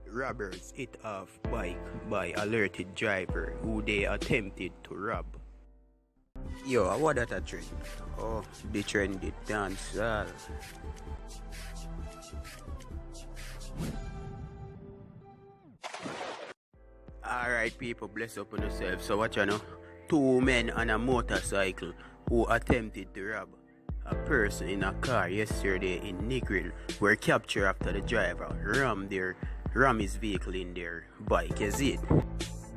Robbers hit off bike by alerted driver who they attempted to rob. Yo, what that a trend? Oh, the trend did dance. Alright people, bless up on yourself. So what you know? Two men on a motorcycle who attempted to rob a person in a car yesterday in Negril were captured after the driver rammed his vehicle in their bike. Is it?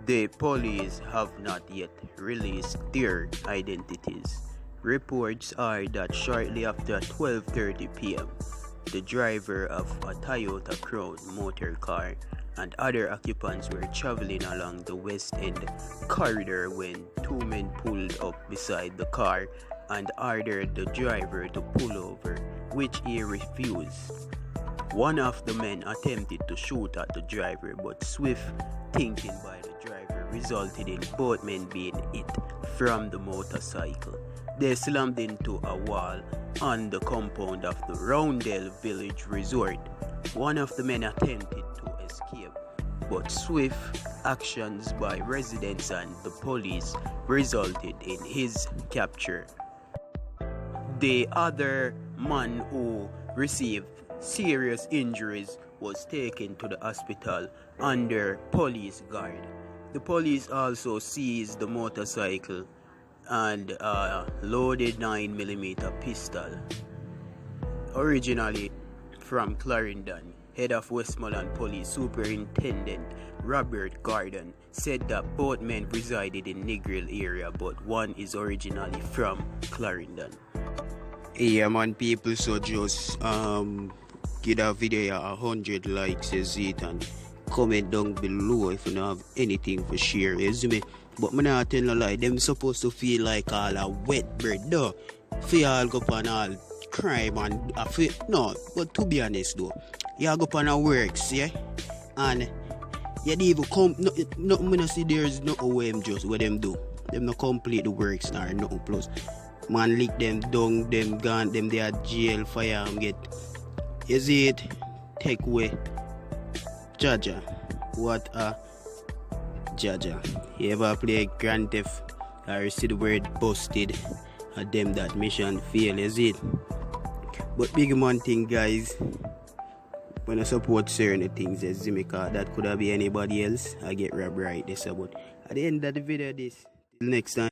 The police have not yet released their identities. Reports are that shortly after 12:30 p.m., the driver of a Toyota Crown motor car and other occupants were traveling along the West End corridor when two men pulled up beside the car and ordered the driver to pull over, which he refused. One of the men attempted to shoot at the driver, but swift thinking by the driver resulted in both men being hit from the motorcycle. They slammed into a wall on the compound of the Roundel Village Resort. One of the men attempted to escape, but swift actions by residents and the police resulted in his capture. The other man, who received serious injuries, was taken to the hospital under police guard. The police also seized the motorcycle and a loaded 9mm pistol, originally from Clarendon. Head of Westmoreland Police Superintendent Robert Gordon said that both men resided in Negril area, but one is originally from Clarendon. Yeah man, people, so just give that video 100 likes, is it, and comment down below if you don't have anything for share, you see me. But I'm not telling a lie, them supposed to feel like all a wet bird though. Feel all go on all crime and no, but to be honest though, you go on a works, yeah, and you don't even come, no, I see there's no way just what them do. Them not complete the works nor nothing plus. Man lick them down, them gone, them they are jail, fire and get, you see it, take away. Jaja, what a Jaja. You ever play Grand Theft or see the word busted and them that mission fail, is it? But big man thing, guys, when I support certain things, as Jamaica, that could have been anybody else, I get robbed right this, but at the end of the video, this till next time.